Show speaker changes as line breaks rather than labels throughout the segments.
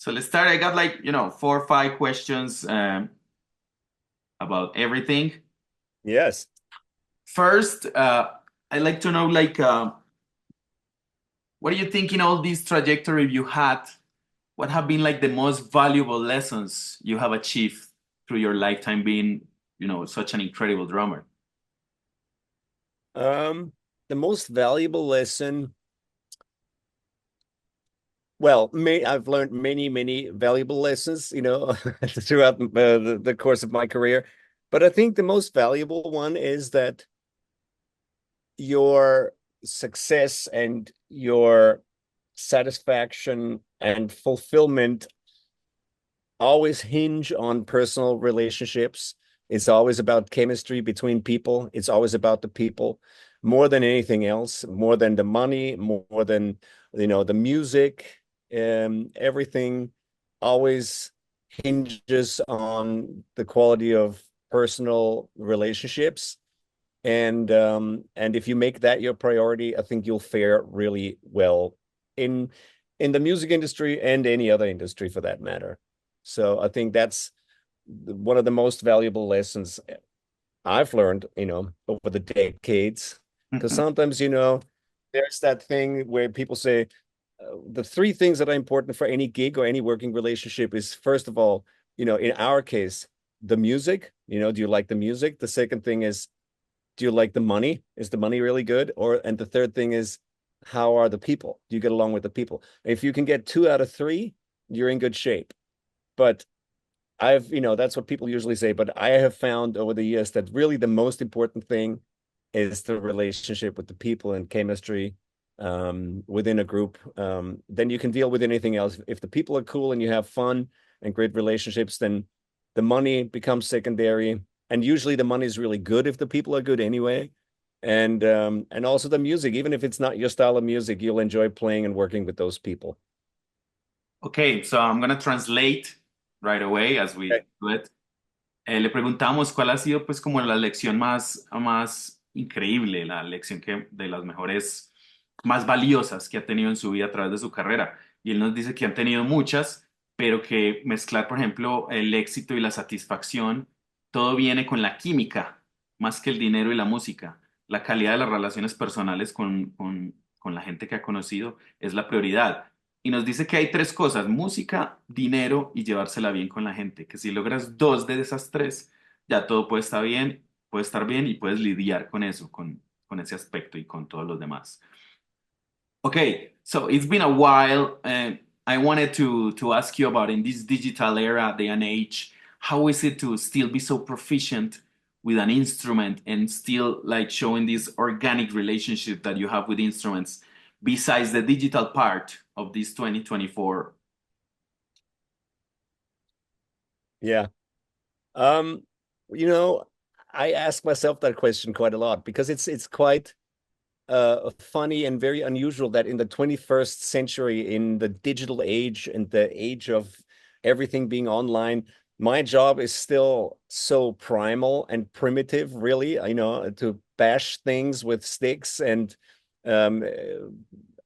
So let's start. I got like, 4 or 5 questions about everything.
Yes.
First, I'd like to know like what do you think in all this trajectory you had? What have been like the most valuable lessons you have achieved through your lifetime being, such an incredible drummer?
Um, the most valuable lesson, well, I've learned many valuable lessons, throughout the course of my career. But I think the most valuable one is that your success and your satisfaction and fulfillment always hinge on personal relationships. It's always about chemistry between people. It's always about the people more than anything else, more than the money, more than, the music. Everything always hinges on the quality of personal relationships. And if you make that your priority, I think you'll fare really well in in the music industry and any other industry for that matter. So I think that's one of the most valuable lessons I've learned, over the decades. Because sometimes, there's that thing where people say the three things that are important for any gig or any working relationship is, first of all, in our case, the music. Do you like the music? The second thing is, do you like the money? Is the money really good? And the third thing is, how are the people? Do you get along with the people? If you can get two out of three, you're in good shape. But that's what people usually say, but I have found over the years that really the most important thing is the relationship with the people and chemistry within a group. Then you can deal with anything else. If the people are cool and you have fun and great relationships, then the money becomes secondary. And usually the money is really good if the people are good anyway. And also the music, even if it's not your style of music, you'll enjoy playing and working with those people.
Okay, so I'm gonna translate right away as we
Okay.
do it. Le preguntamos cuál ha sido pues como la lección más increíble, la lección que de las mejores, más valiosas que ha tenido en su vida a través de su carrera. Y él nos dice que han tenido muchas, pero que mezclar, por ejemplo, el éxito y la satisfacción, todo viene con la química, más que el dinero y la música. La calidad de las relaciones personales con la gente que ha conocido es la prioridad. Y nos dice que hay 3 cosas: música, dinero y llevársela bien con la gente. Que si logras 2 de esas 3, ya todo puede estar bien y puedes lidiar con eso, con ese aspecto y con todos los demás. Okay, so it's been a while, and I wanted to ask you about in this digital era, day and age, how is it to still be so proficient with an instrument and still like showing this organic relationship that you have with instruments besides the digital part of this 2024?
Yeah. Um, you know, I ask myself that question quite a lot because it's quite funny and very unusual that in the 21st century, in the digital age and the age of everything being online, my job is still so primal and primitive, really, to bash things with sticks. And um,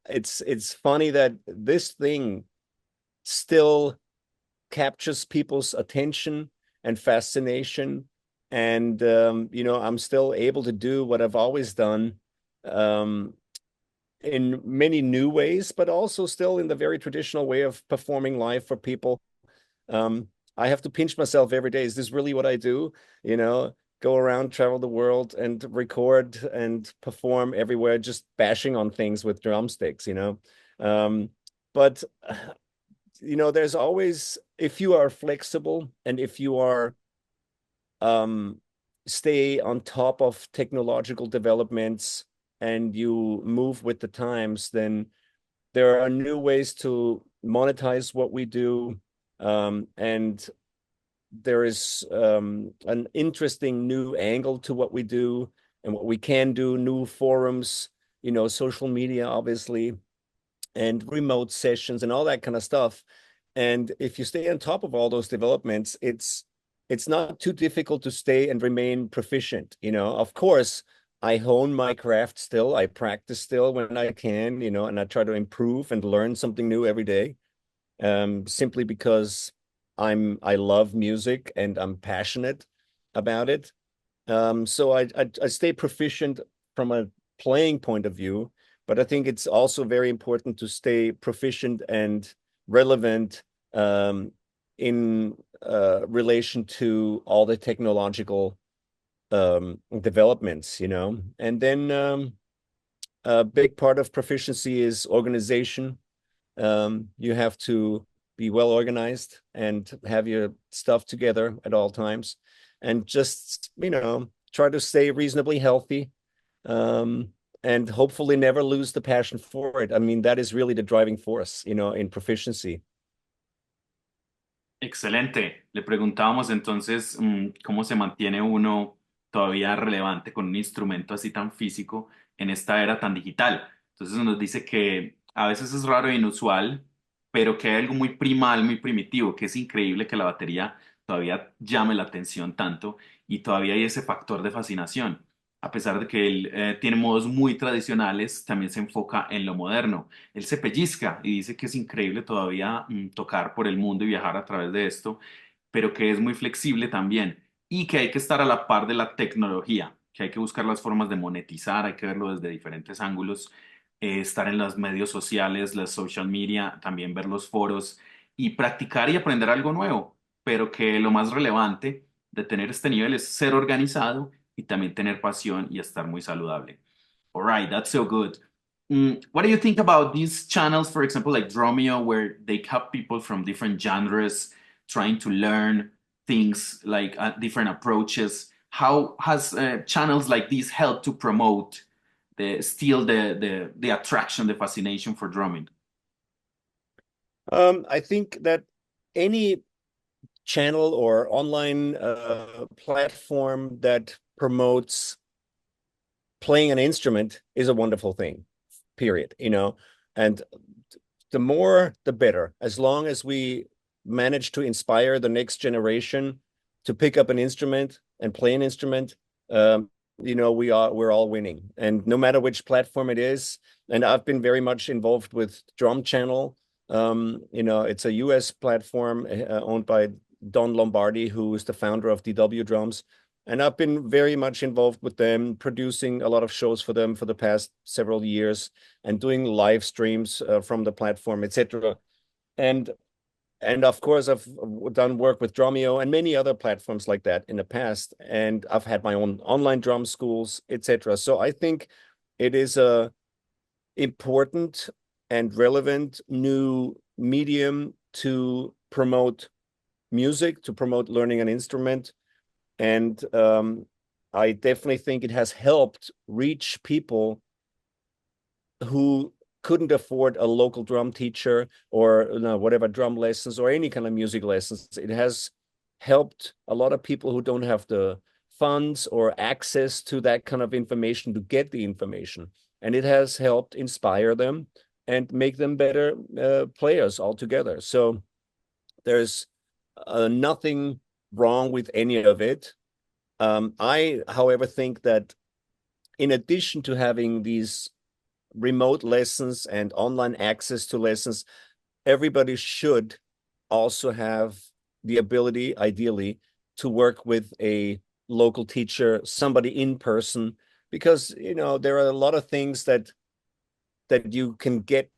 it's funny that this thing still captures people's attention and fascination. And I'm still able to do what I've always done um, in many new ways, but also still in the very traditional way of performing live for people. Um, I have to pinch myself every day. Is this really what I do? Go around, travel the world, and record and perform everywhere, just bashing on things with drumsticks. But there's always, if you are flexible and if you are um, stay on top of technological developments and you move with the times, then there are new ways to monetize what we do. And there is an interesting new angle to what we do and what we can do, new forums, social media, obviously, and remote sessions and all that kind of stuff. And if you stay on top of all those developments, it's not too difficult to stay and remain proficient. Of course, I hone my craft still. I practice still when I can, and I try to improve and learn something new every day. simply because I love music and I'm passionate about it. So I stay proficient from a playing point of view, but I think it's also very important to stay proficient and relevant um, in relation to all the technological developments, you know. And then a big part of proficiency is organization. You have to be well organized and have your stuff together at all times, and just, you know, try to stay reasonably healthy, um, and hopefully never lose the passion for it. I mean, that is really the driving force, you know, in proficiency.
Excelente. Le preguntábamos entonces cómo se mantiene uno todavía relevante con un instrumento así tan físico en esta era tan digital. Entonces nos dice que a veces es raro e inusual, pero que hay algo muy primal, muy primitivo, que es increíble que la batería todavía llame la atención tanto y todavía hay ese factor de fascinación. A pesar de que él tiene modos muy tradicionales, también se enfoca en lo moderno. Él se pellizca y dice que es increíble todavía tocar por el mundo y viajar a través de esto, pero que es muy flexible también y que hay que estar a la par de la tecnología, que hay que buscar las formas de monetizar, hay que verlo desde diferentes ángulos, estar en los medios sociales, las social media, también ver los foros y practicar y aprender algo nuevo, pero que lo más relevante de tener este nivel es ser organizado y también tener pasión y estar muy saludable. All right, that's so good. What do you think about these channels, for example, like Dromio, where they have people from different genres trying to learn things like different approaches? How has channels like these helped to promote the attraction, the fascination for drumming?
I think that any channel or online platform that promotes playing an instrument is a wonderful thing, period, you know. And the more the better, as long as we manage to inspire the next generation to pick up an instrument and play an instrument. You know, we're all winning, and no matter which platform it is. And I've been very much involved with Drum Channel. You know, it's a US platform owned by Don Lombardi, who is the founder of DW Drums. And I've been very much involved with them, producing a lot of shows for them for the past several years and doing live streams from the platform, etc. And and of course, I've done work with Drumeo and many other platforms like that in the past. And I've had my own online drum schools, etc. So I think it is a important and relevant new medium to promote music, to promote learning an instrument. And I definitely think it has helped reach people who couldn't afford a local drum teacher or, you know, whatever, drum lessons or any kind of music lessons. It has helped a lot of people who don't have the funds or access to that kind of information to get the information. And it has helped inspire them and make them better players altogether. So there's nothing wrong with any of it. I, however, think that in addition to having these remote lessons and online access to lessons, everybody should also have the ability, ideally, to work with a local teacher, somebody in person, because, you know, there are a lot of things that you can get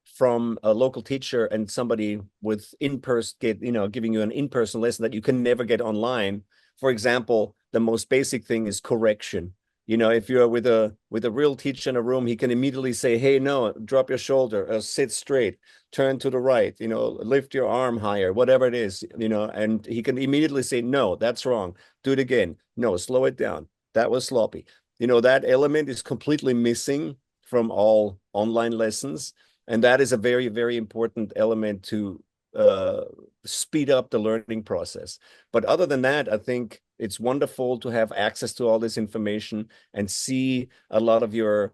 from a local teacher and somebody with in-person, you know, giving you an in-person lesson that you can never get online. For example, the most basic thing is correction. You know, if you're with a real teacher in a room, he can immediately say, hey, no, drop your shoulder, sit straight, turn to the right, you know, lift your arm higher, whatever it is, you know, and he can immediately say, no, that's wrong. Do it again. No, slow it down. That was sloppy. You know, that element is completely missing from all online lessons. And that is a very, very important element to speed up the learning process. But other than that, I think it's wonderful to have access to all this information and see a lot of your,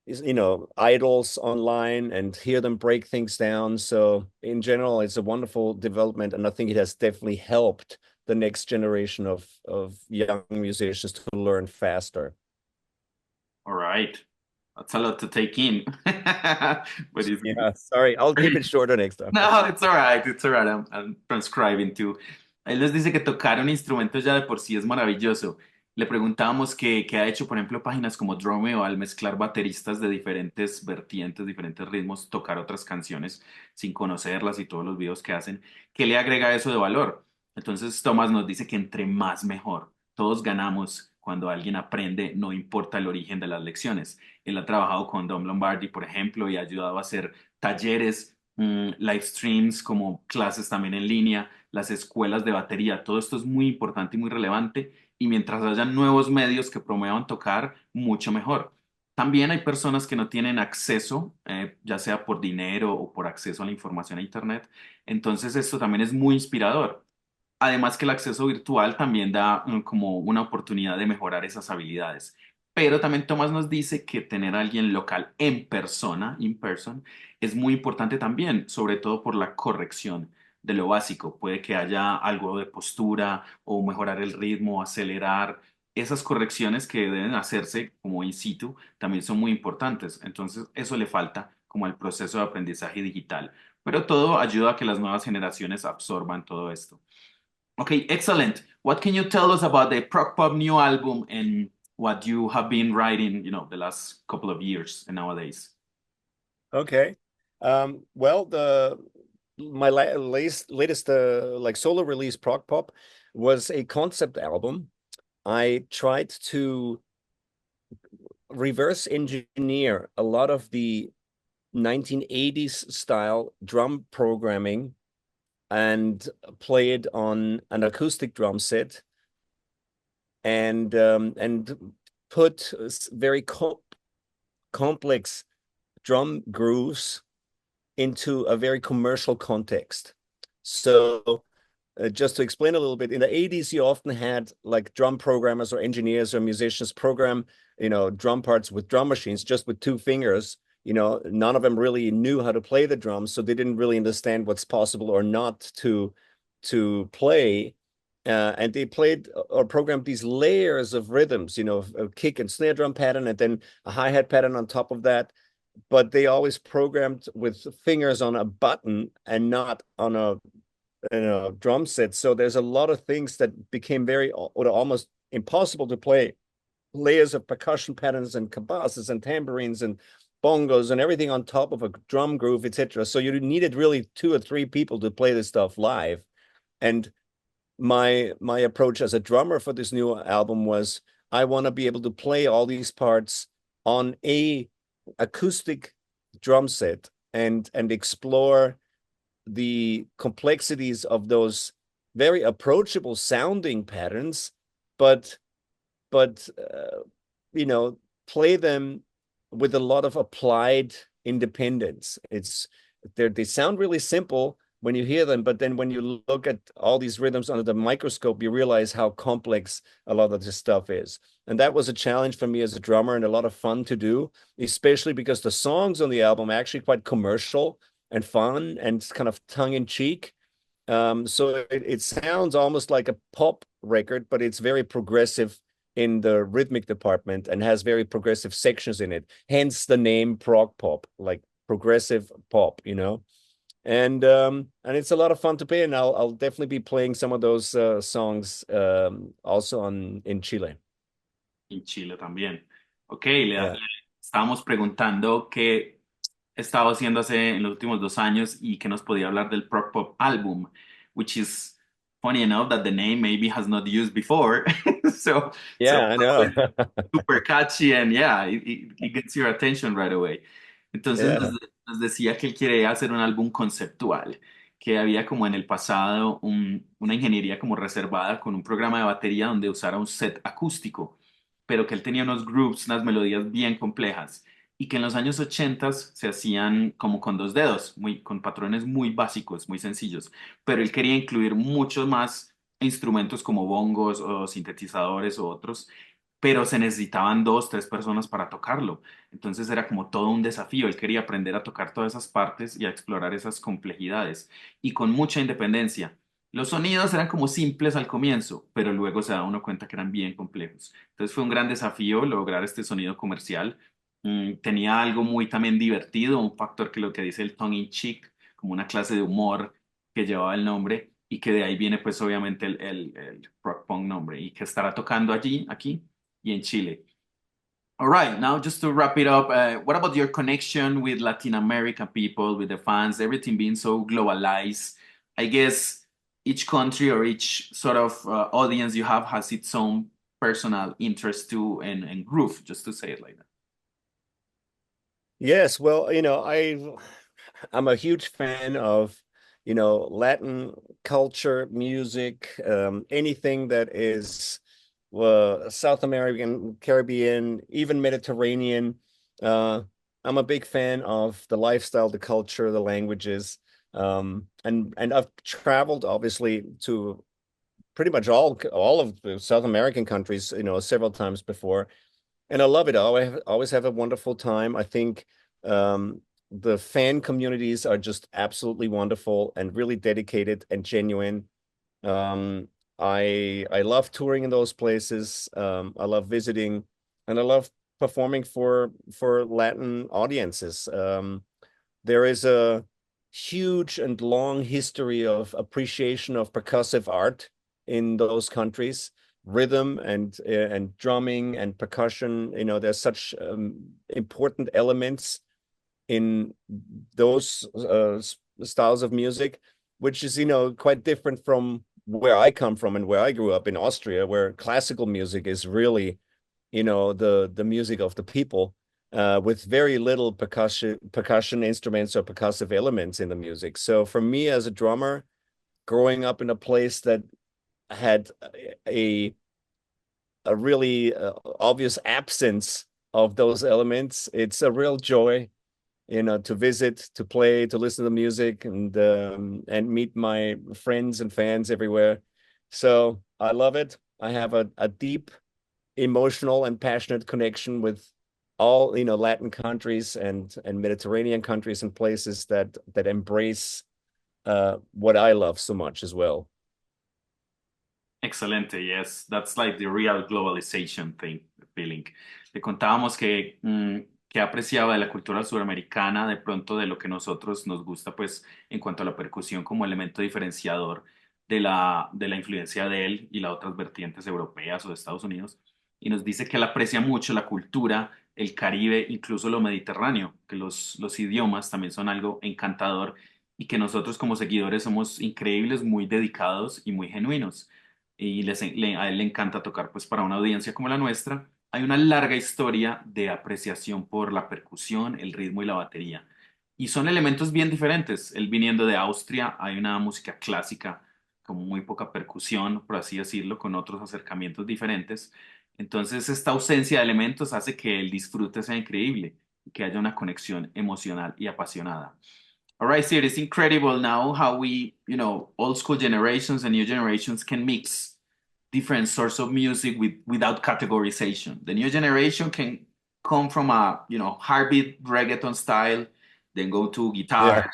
you know, idols online and hear them break things down. So in general, it's a wonderful development, and I think it has definitely helped the next generation of young musicians to learn faster.
All right. That's a lot to take in. But it's
Yeah, sorry, I'll keep it shorter next time.
no, it's all right, it's all right. I'm transcribing too. Él les dice que tocar un instrumento ya de por sí es maravilloso. Le preguntábamos que ha hecho, por ejemplo, páginas como Drumeo al mezclar bateristas de diferentes vertientes, diferentes ritmos, tocar otras canciones sin conocerlas y todos los videos que hacen. ¿Qué le agrega eso de valor? Entonces, Thomas nos dice que entre más mejor. Todos ganamos cuando alguien aprende, no importa el origen de las lecciones. Él ha trabajado con Dom Lombardi, por ejemplo, y ha ayudado a hacer talleres, live streams, como clases también en línea, las escuelas de batería. Todo esto es muy importante y muy relevante. Y mientras haya nuevos medios que promuevan tocar, mucho mejor. También hay personas que no tienen acceso, ya sea por dinero o por acceso a la información a Internet. Entonces, esto también es muy inspirador. Además que el acceso virtual también da como una oportunidad de mejorar esas habilidades. Pero también Tomás nos dice que tener a alguien local en persona, in person, es muy importante también, sobre todo por la corrección de lo básico. Puede que haya algo de postura o mejorar el ritmo, acelerar. Esas correcciones que deben hacerse como in situ también son muy importantes. Entonces, eso le falta como al proceso de aprendizaje digital. Pero todo ayuda a que las nuevas generaciones absorban todo esto. Okay, excellent. What can you tell us about the prog pop new album and what you have been writing, the last couple of years and nowadays?
Okay. Well, the my latest like solo release prog pop was a concept album. I tried to reverse engineer a lot of the 1980s style drum programming and play it on an acoustic drum set and put very complex drum grooves into a very commercial context. So just to explain a little bit, in the 80s, you often had like drum programmers or engineers or musicians program, drum parts with drum machines just with two fingers. None of them really knew how to play the drums, so they didn't really understand what's possible or not to play. And they played or programmed these layers of rhythms, a kick and snare drum pattern, and then a hi-hat pattern on top of that. But they always programmed with fingers on a button and not on a drum set. So there's a lot of things that became very or almost impossible to play. Layers of percussion patterns and cabasses and tambourines and bongos and everything on top of a drum groove, etc. So you needed really two or three people to play this stuff live. And my approach as a drummer for this new album was I want to be able to play all these parts on a acoustic drum set and explore the complexities of those very approachable sounding patterns, but play them with a lot of applied independence. They sound really simple when you hear them, but then when you look at all these rhythms under the microscope, you realize how complex a lot of this stuff is. And that was a challenge for me as a drummer and a lot of fun to do, especially because the songs on the album are actually quite commercial and fun and kind of tongue-in-cheek. So it sounds almost like a pop record, but it's very progressive in the rhythmic department and has very progressive sections in it. Hence the name prog pop, like progressive pop, And it's a lot of fun to play, and I'll definitely be playing some of those songs also in Chile.
En Chile también. Ok,
Yeah.
le estábamos preguntando qué estaba haciendo en los últimos 2 años y que nos podía hablar del prog pop album, which is funny enough that the name maybe has not used before. So
Yeah, I know.
super catchy and yeah, it gets your attention right away. Entonces
Yeah.
nos decía que él quiere hacer un álbum conceptual, que había como en el pasado una ingeniería como reservada con un programa de batería donde usara un set acústico, pero que él tenía unos grooves, unas melodías bien complejas y que en los años 80 se hacían como con dos dedos, con patrones muy básicos, muy sencillos, pero él quería incluir muchos más instrumentos como bongos o sintetizadores o otros, pero se necesitaban dos, tres personas para tocarlo. Entonces era como todo un desafío. Él quería aprender a tocar todas esas partes y a explorar esas complejidades y con mucha independencia. Los sonidos eran como simples al comienzo, pero luego se da uno cuenta que eran bien complejos. Entonces fue un gran desafío lograr este sonido comercial Tenía algo muy también divertido, un factor que lo que dice el tongue in cheek, como una clase de humor que llevaba el nombre y que de ahí viene pues obviamente el rock punk nombre y que estará tocando allí, aquí y en Chile. All right, now just to wrap it up, what about your connection with Latin American people, with the fans, everything being so globalized? I guess each country or each sort of audience you have has its own personal interest too and groove, just to say it like that.
Yes, well, I'm a huge fan of, Latin culture, music, anything that is South American, Caribbean, even Mediterranean. Uh, I'm a big fan of the lifestyle, the culture, the languages, and I've traveled obviously to pretty much all of the South American countries, several times before, and I love it. I always have a wonderful time. I think the fan communities are just absolutely wonderful and really dedicated and genuine. Um, I love touring in those places. I love visiting, and I love performing for Latin audiences. There is a huge and long history of appreciation of percussive art in those countries, rhythm and drumming and percussion. There's such important elements in those styles of music, which is quite different from where I come from and where I grew up in Austria, where classical music is really the music of the people, with very little percussion instruments or percussive elements in the music. So for me as a drummer, growing up in a place that had a a really obvious absence of those elements, it's a real joy, to visit, to play, to listen to music, and meet my friends and fans everywhere. So I love it. I have a deep emotional and passionate connection with all Latin countries and Mediterranean countries and places that embrace what I love so much as well.
Excelente, yes, that's like the real globalization thing, feeling. Le contábamos que apreciaba de la cultura suramericana, de pronto de lo que nosotros nos gusta, pues en cuanto a la percusión como elemento diferenciador de la influencia de él y las otras vertientes europeas o de Estados Unidos. Y nos dice que él aprecia mucho la cultura, el Caribe, incluso lo mediterráneo, que los idiomas también son algo encantador y que nosotros como seguidores somos increíbles, muy dedicados y muy genuinos y a él le encanta tocar pues para una audiencia como la nuestra. Hay una larga historia de apreciación por la percusión, el ritmo y la batería. Y son elementos bien diferentes. Él viniendo de Austria, hay una música clásica con muy poca percusión, por así decirlo, con otros acercamientos diferentes. Entonces, esta ausencia de elementos hace que el disfrute sea increíble y que haya una conexión emocional y apasionada. All right, Sid, it's incredible now how old school generations and new generations can mix different sorts of music without categorization. The new generation can come from a, heartbeat reggaeton style, then go to
Yeah,
guitar,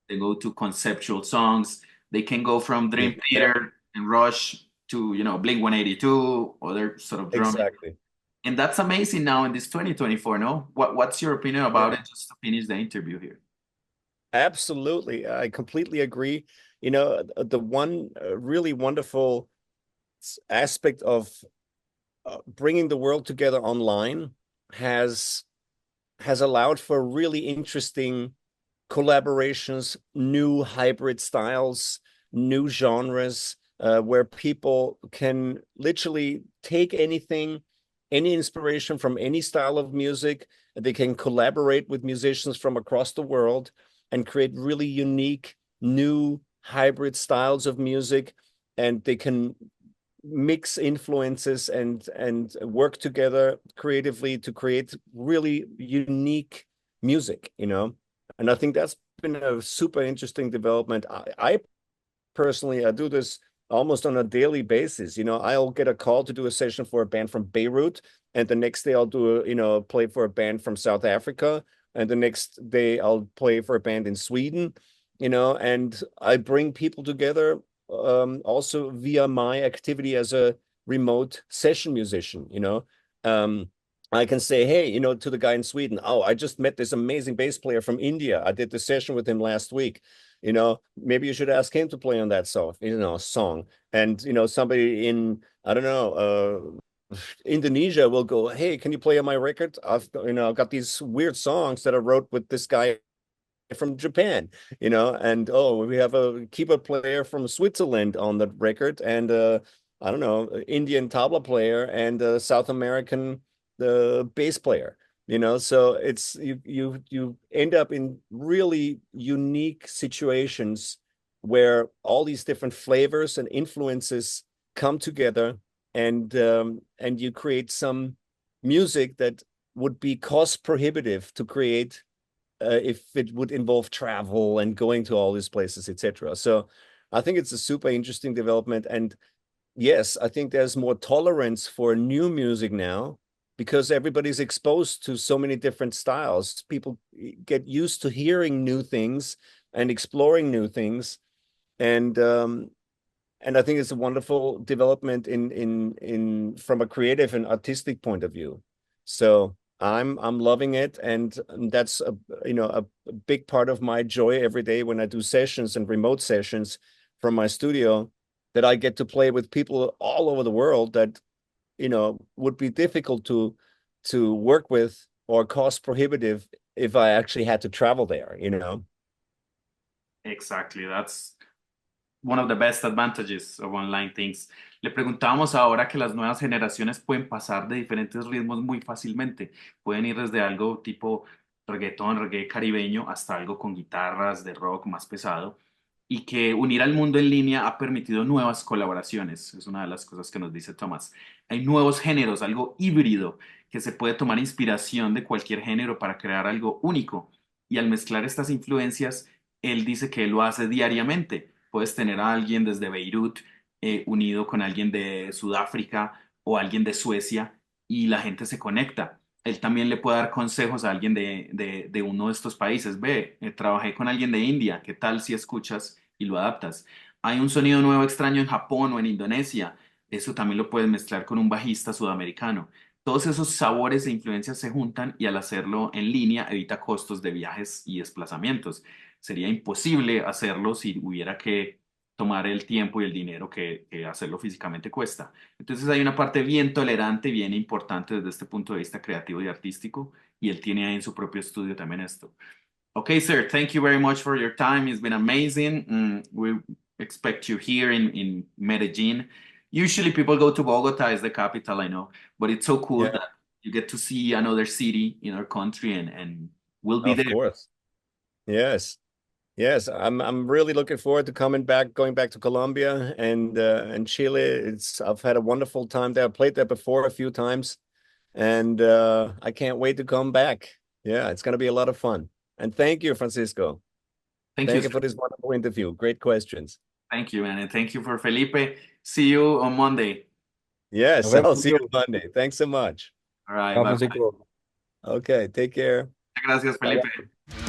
then go to conceptual songs. They can go from Dream
yeah,
Theater and Rush to, Blink 182, other sort of drumming.
exactly.
And that's amazing now in this 2024, no? What's your opinion about
Yeah,
it, just to finish the interview here?
absolutely. I completely agree. The one really wonderful aspect of bringing the world together online has allowed for really interesting collaborations, new hybrid styles, new genres, where people can literally take anything, any inspiration from any style of music. They can collaborate with musicians from across the world and create really unique, new hybrid styles of music. And they can mix influences and work together creatively to create really unique music. And I think that's been a super interesting development. I personally, I do this almost on a daily basis. I'll get a call to do a session for a band from Beirut, and the next day I'll play for a band from South Africa, and the next day I'll play for a band in Sweden. And I bring people together, also via my activity as a remote session musician. Um, I can say, hey, to the guy in Sweden, oh, I just met this amazing bass player from India. I did the session with him last week. Maybe you should ask him to play on that song. And somebody in, I don't know, Indonesia will go, hey, can you play on my record? I've got these weird songs that I wrote with this guy from Japan, and oh, we have a keyboard player from Switzerland on the record, and I don't know, Indian tabla player and a South American bass player. So it's you end up in really unique situations where all these different flavors and influences come together, and you create some music that would be cost prohibitive to create if it would involve travel and going to all these places, etc. So I think it's a super interesting development. And yes, I think there's more tolerance for new music now because everybody's exposed to so many different styles. People get used to hearing new things and exploring new things. And I think it's a wonderful development in from a creative and artistic point of view. So I'm loving it, and that's a big part of my joy every day when I do sessions and remote sessions from my studio, that I get to play with people all over the world that would be difficult to work with or cost prohibitive if I actually had to travel there.
Exactly, that's one of the best advantages of online things. Le preguntábamos ahora que las nuevas generaciones pueden pasar de diferentes ritmos muy fácilmente. Pueden ir desde algo tipo reggaetón, reggae caribeño, hasta algo con guitarras de rock más pesado. Y que unir al mundo en línea ha permitido nuevas colaboraciones. Es una de las cosas que nos dice Tomás. Hay nuevos géneros, algo híbrido, que se puede tomar inspiración de cualquier género para crear algo único. Y al mezclar estas influencias, él dice que lo hace diariamente. Puedes tener a alguien desde Beirut unido con alguien de Sudáfrica o alguien de Suecia y la gente se conecta. Él también le puede dar consejos a alguien de uno de estos países. Ve, trabajé con alguien de India, ¿qué tal si escuchas y lo adaptas? Hay un sonido nuevo extraño en Japón o en Indonesia. Eso también lo puedes mezclar con un bajista sudamericano. Todos esos sabores e influencias se juntan y al hacerlo en línea evita costos de viajes y desplazamientos. Sería imposible hacerlo si hubiera que tomar el tiempo y el dinero que hacerlo físicamente cuesta. Entonces hay una parte bien tolerante, bien importante desde este punto de vista creativo y artístico, y él tiene ahí en su propio estudio también esto. Okay, sir, thank you very much for your time. It's been amazing. We expect you here in Medellin. Usually people go to Bogota as the capital, I know, but it's so cool
Yeah,
that you get to see another city in our country and we'll be
of
there.
course. Yes. Yes, I'm really looking forward to going back to Colombia and Chile. I've had a wonderful time there. I played there before a few times, and I can't wait to come back. Yeah, it's going to be a lot of fun. And thank you, Francisco.
Thank you,
Thank you
sir.
for this wonderful interview. Great questions.
Thank you, man. And thank you for Felipe. See you on Monday.
Yes,
Nos vemos,
I'll see you
Francisco.
on Monday. Thanks so much.
All right,
Chao,
bye bye.
Francisco.
Okay, take care.
Gracias,
Bye
Felipe.
bye.